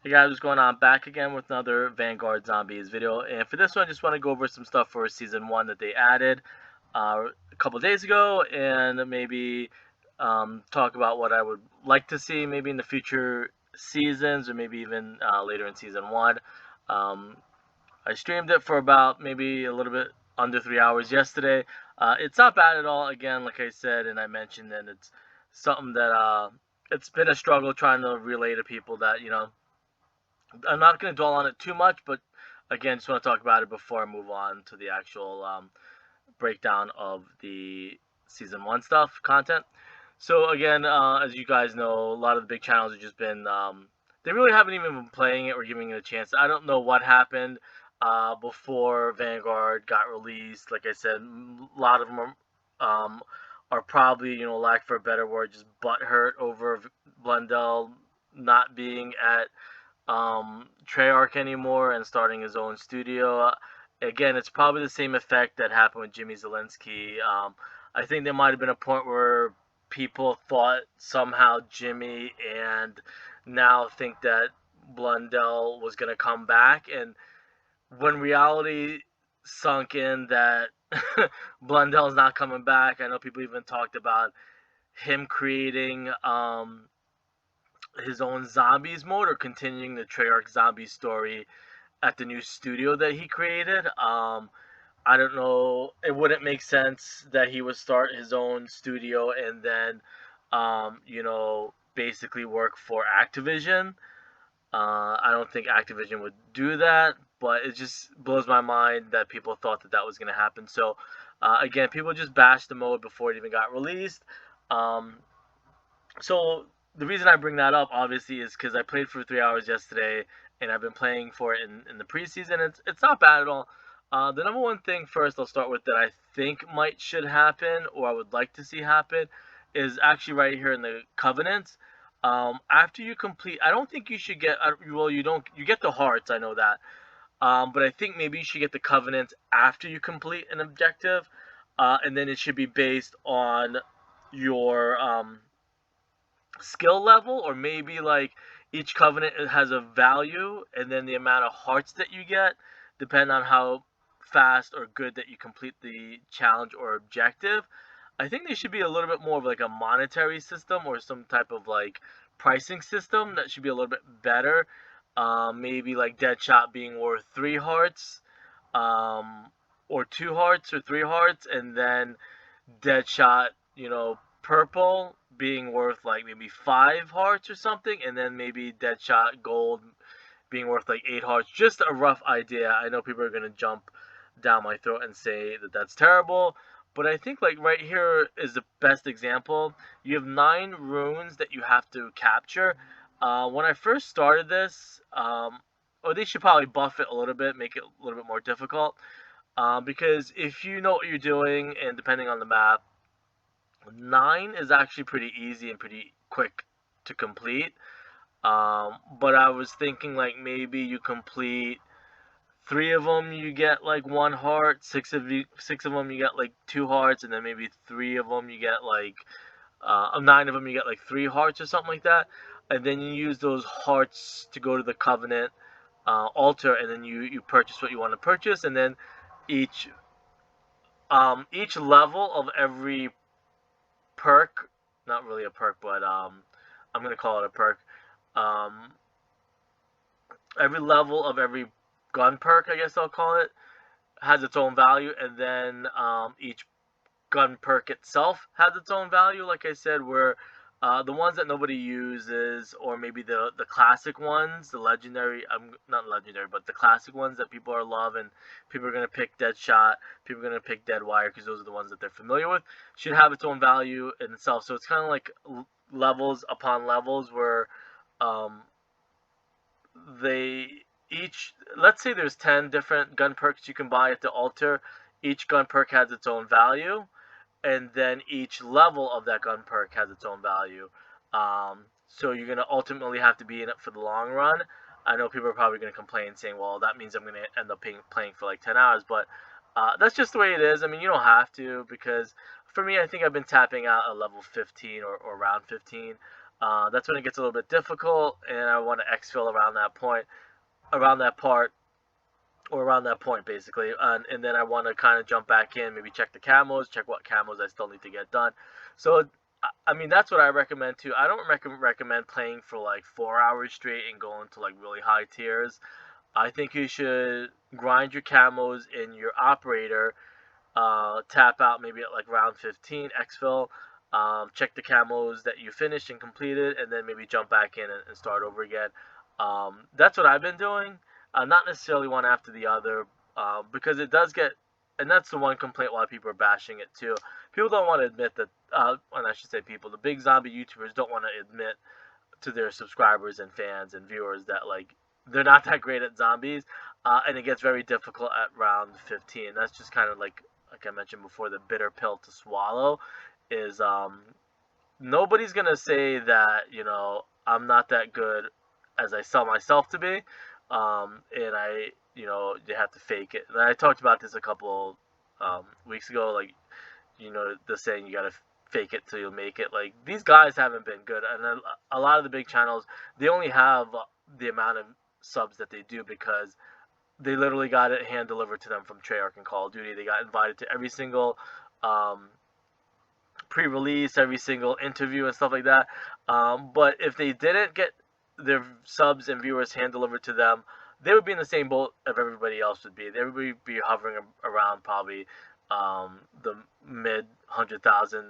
Hey guys, what's going on? Back again with another Vanguard Zombies video. And for this one, I just want to go over some stuff for Season 1 that they added a couple days ago, and maybe talk about what I would like to see maybe in the future seasons, or maybe even later in Season 1. Um, I streamed it for about maybe a little bit under 3 hours yesterday. It's not bad at all, again, like I said, and I mentioned, and it's something that it's been a struggle trying to relay to people that, I'm not going to dwell on it too much, but again, just want to talk about it before I move on to the actual breakdown of the season one stuff content. So again, as you guys know, a lot of the big channels have just been they really haven't even been playing it or giving it a chance. I don't know what happened before Vanguard got released. Like I said, a lot of them are probably, lack for a better word, just butthurt over Blundell not being at Treyarch anymore and starting his own studio. Again, it's probably the same effect that happened with Jimmy Zelensky. I think there might have been a point where people thought somehow Jimmy and now think that Blundell was going to come back, and when reality sunk in that Blundell's not coming back, I know people even talked about him creating his own zombies mode or continuing the Treyarch zombie story at the new studio that he created. I don't know. It wouldn't make sense that he would start his own studio and then, basically work for Activision. I don't think Activision would do that, but it just blows my mind that people thought that that was going to happen. So, again, people just bashed the mode before it even got released. Um, so the reason I bring that up, obviously, is because I played for 3 hours yesterday, and I've been playing for it in the preseason. It's not bad at all. The number one thing first I'll start with that I think might should happen, or I would like to see happen, is actually right here in the covenants. After you complete, I don't think you should get. Well, you don't. You get the hearts. I know that. But I think maybe you should get the covenants after you complete an objective, and then it should be based on your skill level, or maybe like each covenant has a value, and then the amount of hearts that you get depend on how fast or good that you complete the challenge or objective. I think there should be a little bit more of like a monetary system or some type of like pricing system that should be a little bit better. Maybe like Deadshot being worth 3 hearts, or 2 hearts or 3 hearts, and then Deadshot, purple being worth like maybe 5 hearts or something, and then maybe Deadshot gold being worth like 8 hearts. Just a rough idea. I know people are gonna jump down my throat and say that that's terrible, but I think like right here is the best example. You have 9 runes that you have to capture. When I first started this, or they should probably buff it a little bit, make it a little bit more difficult. Because if you know what you're doing, and depending on the map, 9 is actually pretty easy and pretty quick to complete. But I was thinking like maybe you complete 3 of them, you get like 1 heart. 6 of them, you get like 2 hearts, and then maybe 3 of them, you get like 9 of them, you get like 3 hearts or something like that. And then you use those hearts to go to the Covenant altar, and then you purchase what you want to purchase, and then each each level of every perk, not really a perk, but I'm gonna call it a perk. Um, every level of every gun perk, I guess I'll call it, has its own value, and then each gun perk itself has its own value. Like I said, where the ones that nobody uses, or maybe the classic ones, the legendary, not legendary, but the classic ones that people are loving, people are gonna pick Deadshot, people are gonna pick Deadwire because those are the ones that they're familiar with, should have its own value in itself. So it's kind of like levels upon levels where um, they each, let's say there's 10 different gun perks you can buy at the altar. Each gun perk has its own value, and then each level of that gun perk has its own value. So you're gonna ultimately have to be in it for the long run. I know people are probably gonna complain, saying, "Well, that means I'm gonna end up playing for like 10 hours," but that's just the way it is. I mean, you don't have to, because for me, I think I've been tapping out at level 15 or around 15. That's when it gets a little bit difficult, and I want to exfil around that point, around that part, or around that point basically, and then I want to kind of jump back in, maybe check the camos, check what camos I still need to get done. So I mean that's what I recommend too. I don't recommend playing for like 4 hours straight and going to like really high tiers. I think you should grind your camos in your operator, tap out maybe at like round 15, exfil, check the camos that you finished and completed, and then maybe jump back in and start over again. That's what I've been doing. Not necessarily one after the other, because it does get, and that's the one complaint why people are bashing it too. People don't want to admit that, and I should say people, the big zombie YouTubers don't want to admit to their subscribers and fans and viewers that like they're not that great at zombies, and it gets very difficult at round 15. That's just kind of like I mentioned before, the bitter pill to swallow is nobody's gonna say that I'm not that good as I sell myself to be, and you have to fake it. And I talked about this a couple weeks ago, like the saying you gotta fake it till you make it. Like these guys haven't been good, and a lot of the big channels they only have the amount of subs that they do because they literally got it hand delivered to them from Treyarch and Call of Duty. They got invited to every single um, pre-release, every single interview and stuff like that. But if they didn't get their subs and viewers hand delivered to them, they would be in the same boat of everybody else would be. Everybody would be hovering around probably the mid 100,000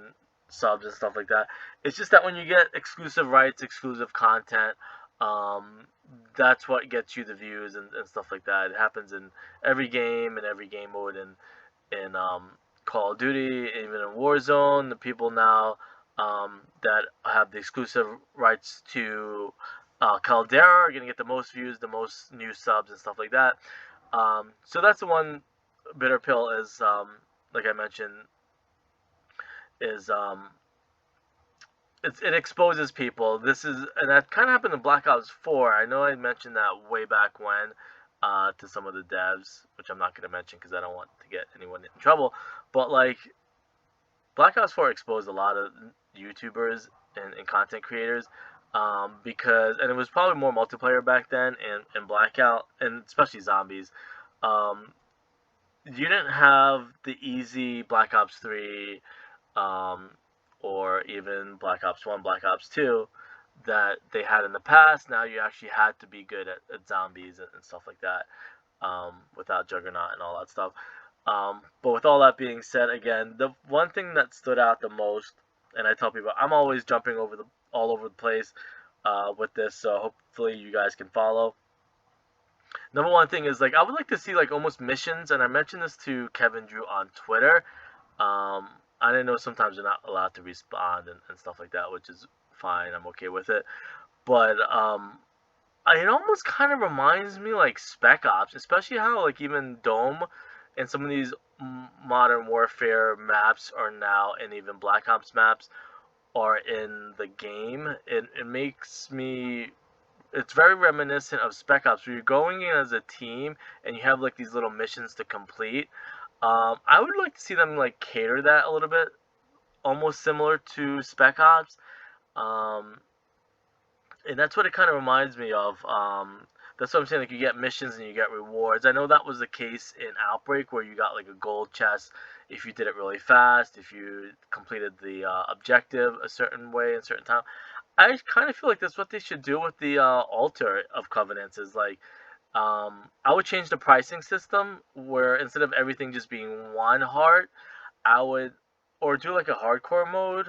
subs and stuff like that. It's just that when you get exclusive rights, exclusive content, that's what gets you the views and stuff like that. It happens in every game and every game mode in Call of Duty, even in Warzone. The people now that have the exclusive rights to Caldera are going to get the most views, the most new subs, and stuff like that. So that's the one bitter pill is, like I mentioned, is it exposes people. And that kind of happened in Black Ops 4. I know I mentioned that way back when to some of the devs, which I'm not going to mention because I don't want to get anyone in trouble. But like Black Ops 4 exposed a lot of YouTubers and content creators, because, and it was probably more multiplayer back then, and Blackout, and especially zombies. You didn't have the easy Black Ops 3, or even Black Ops 1, Black Ops 2 that they had in the past. Now you actually had to be good at zombies and stuff like that, without Juggernaut and all that stuff. But with all that being said, again, the one thing that stood out the most, and I tell people, I'm always jumping all over the place with this, so hopefully you guys can follow. Number one thing is, like, I would like to see like almost missions, and I mentioned this to Kevin Drew on Twitter. I didn't know sometimes you're not allowed to respond and stuff like that, which is fine. I'm okay with it. But it almost kind of reminds me like Spec Ops, especially how like even Dome and some of these Modern Warfare maps are now, and even Black Ops maps are in the game. It makes me. It's very reminiscent of Spec Ops, where you're going in as a team and you have like these little missions to complete. I would like to see them like cater that a little bit, almost similar to Spec Ops, um, and that's what it kind of reminds me of. That's what I'm saying. Like you get missions and you get rewards. I know that was the case in Outbreak, where you got like a gold chest if you did it really fast, if you completed the objective a certain way in a certain time. I kind of feel like that's what they should do with the Altar of Covenants. Is like, I would change the pricing system where instead of everything just being one heart, I would, or do like a hardcore mode.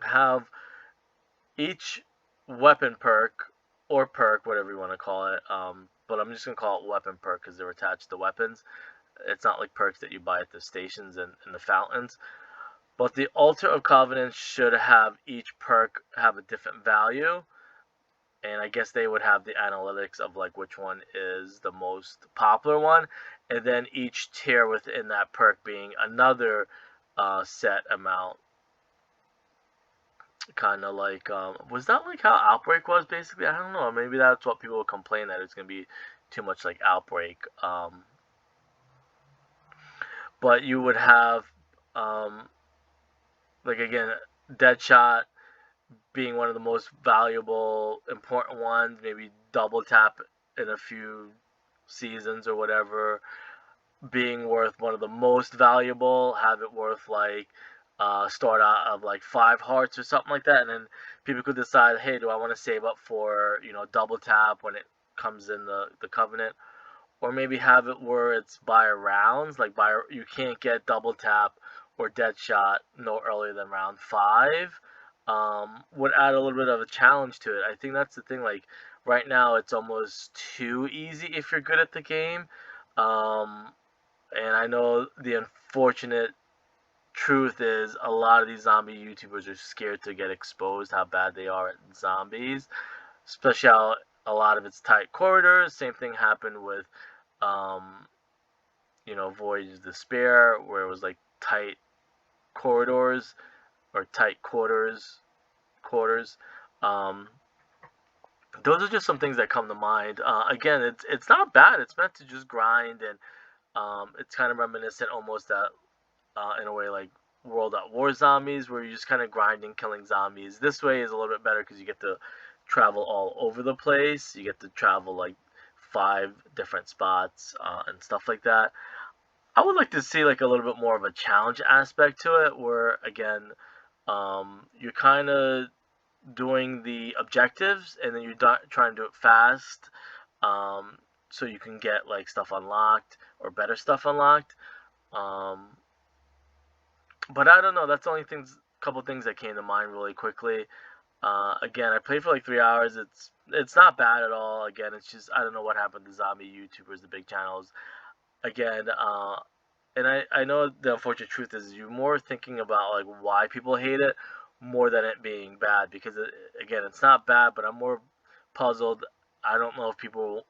Have each weapon perk or perk, whatever you want to call it. But I'm just gonna call it weapon perk because they're attached to weapons. It's not like perks that you buy at the stations and the fountains. But the Altar of Covenants should have each perk have a different value, and I guess they would have the analytics of like which one is the most popular one, and then each tier within that perk being another set amount. Kind of like, was that like how Outbreak was basically? I don't know. Maybe that's what people would complain, that it's gonna be too much like Outbreak. But you would have, like again, Deadshot, being one of the most valuable, important ones, maybe double tap in a few seasons or whatever, being worth one of the most valuable, have it worth like start out of like 5 hearts or something like that, and then people could decide, hey, do I want to save up for double tap when it comes in the covenant, or maybe have it where it's by rounds, like you can't get double tap or dead shot no earlier than round 5. Would add a little bit of a challenge to it. I think that's the thing. Like right now, it's almost too easy if you're good at the game. Um, and I know the unfortunate truth is a lot of these zombie YouTubers are scared to get exposed how bad they are at zombies, especially how a lot of it's tight corridors. Same thing happened with, um, Voyage of Despair, where it was like tight corridors or tight quarters. Um, those are just some things that come to mind. Again, it's not bad. It's meant to just grind, and it's kind of reminiscent almost that in a way like World at War Zombies, where you're just kind of grinding, killing zombies. This way is a little bit better because you get to travel all over the place. You get to travel like 5 different spots and stuff like that. I would like to see like a little bit more of a challenge aspect to it, where again, you're kind of doing the objectives and then you're trying to do it fast, so you can get like stuff unlocked or better stuff unlocked. Um, but I don't know. That's the only couple things that came to mind really quickly. Again, I played for like 3 hours. It's not bad at all. Again, it's just I don't know what happened to zombie YouTubers, the big channels. Again, and I know the unfortunate truth is you're more thinking about like why people hate it more than it being bad, because again, it's not bad, but I'm more puzzled. I don't know if people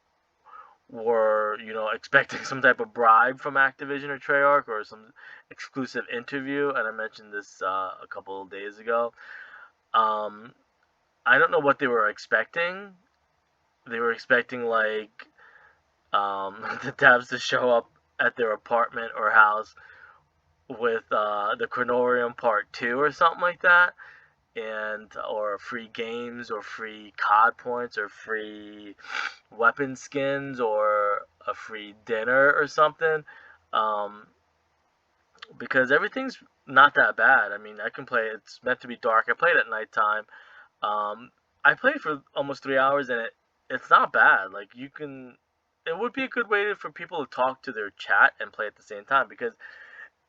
were expecting some type of bribe from Activision or Treyarch or some exclusive interview, and I mentioned this a couple of days ago. um, I don't know what they were expecting. They were expecting like the devs to show up at their apartment or house with the Chronorium Part 2 or something like that, and or free games or free COD points or free weapon skins or a free dinner or something. Um, because everything's not that bad. I mean, I can play. It's meant to be dark. I played at nighttime. I played for almost 3 hours, and it's not bad. Like you can, it would be a good way for people to talk to their chat and play at the same time, because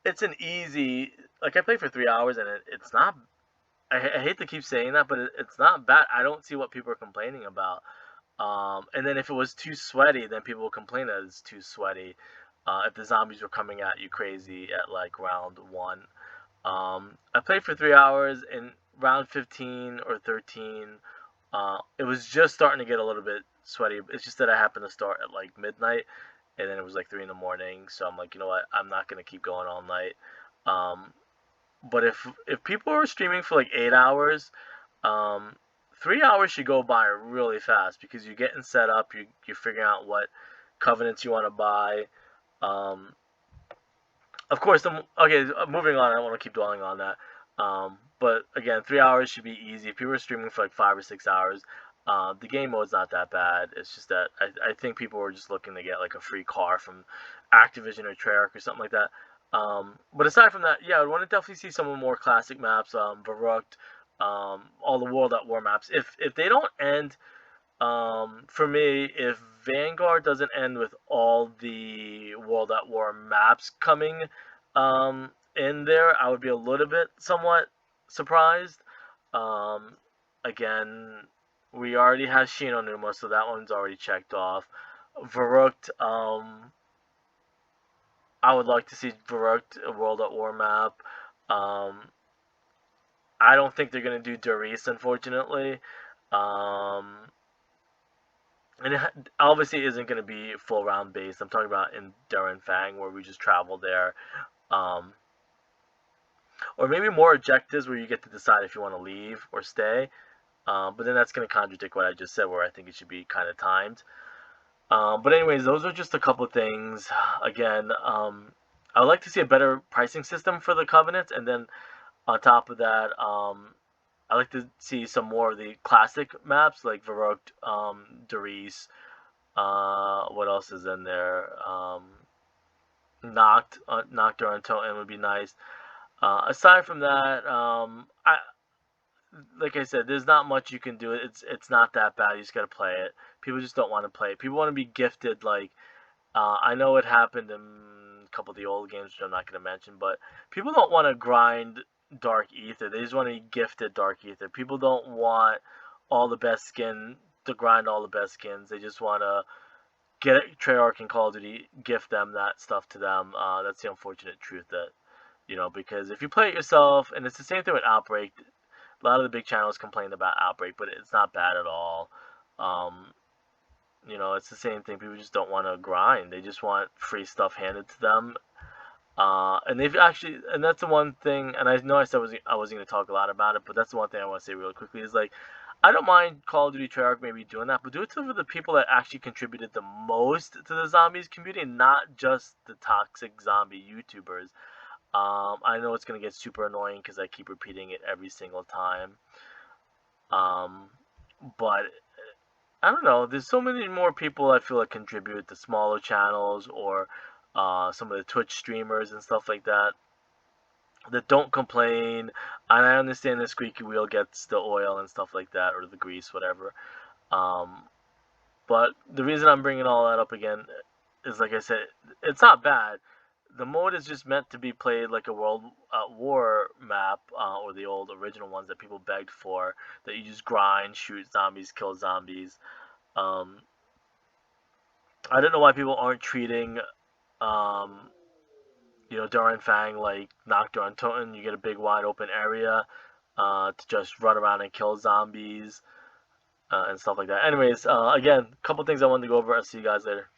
it's an easy. Like I played for 3 hours, and it's not. I hate to keep saying that, but it's not bad. I don't see what people are complaining about. And then if it was too sweaty, then people will complain that it's too sweaty. If the zombies were coming at you crazy at like round 1. I played for 3 hours. In round 15 or 13, it was just starting to get a little bit sweaty. It's just that I happened to start at like midnight, and then it was like 3 in the morning. So I'm like, you know what? I'm not gonna keep going all night. Um, but if people are streaming for like 8 hours, um, 3 hours should go by really fast, because you're getting set up. You're figuring out what covenants you want to buy. Um, of course, okay. Moving on. I don't want to keep dwelling on that. But again, 3 hours should be easy. If people are streaming for like 5 or 6 hours, the game mode's not that bad. It's just that I think people were just looking to get like a free car from Activision or Treyarch or something like that. But aside from that, yeah, I want to definitely see some of the more classic maps, Verrucht, all the World at War maps. If they don't end, for me, if Vanguard doesn't end with all the World at War maps coming in there, I would be a little bit somewhat surprised. Um, Again, we already have Shinonuma, so that one's already checked off. Verrucht, I would like to see Verrucht, a World at War map. Um, I don't think they're going to do Doris, unfortunately. Um, and it obviously isn't going to be full round based. I'm talking about in Der Anfang, where we just travel there. Um, or maybe more objectives where you get to decide if you want to leave or stay. But then that's going to contradict what I just said, where I think it should be kind of timed. But anyways, those are just a couple of things. Again, I would like to see a better pricing system for the Covenant, and then on top of that, I like to see some more of the classic maps like Varrock, Doris. What else is in there? Nocturne Totem would be nice. Aside from that, I like I said, there's not much you can do. It's not that bad. You just gotta play it. People just don't want to play it. People want to be gifted. Like I know it happened in a couple of the old games, which I'm not gonna mention, but people don't want to grind Dark Ether. They just want to be gifted Dark Ether. People don't want all the best skin to grind all the best skins. They just want to get Treyarch and Call of Duty, gift them that stuff to them. That's the unfortunate truth that, because if you play it yourself, and it's the same thing with Outbreak. A lot of the big channels complain about Outbreak, but it's not bad at all. Um, it's the same thing. People just don't want to grind. They just want free stuff handed to them. And they've actually, and that's the one thing. And I know I said I wasn't going to talk a lot about it, but that's the one thing I want to say real quickly is like, I don't mind Call of Duty Treyarch maybe doing that, but do it to the people that actually contributed the most to the zombies community, and not just the toxic zombie YouTubers. I know it's gonna get super annoying because I keep repeating it every single time. Um, but I don't know. There's so many more people I feel like contribute to smaller channels or some of the Twitch streamers and stuff like that don't complain. And I understand the squeaky wheel gets the oil and stuff like that, or the grease, whatever. Um, but the reason I'm bringing all that up again is, like I said, it's not bad. The mode is just meant to be played like a World War map, or the old original ones that people begged for, that you just grind, shoot zombies, kill zombies. Um, I don't know why people aren't treating, um, Der Fang like Nocturne Toten. You get a big wide open area to just run around and kill zombies and stuff like that. Anyways, again, a couple things I wanted to go over. I'll see you guys later.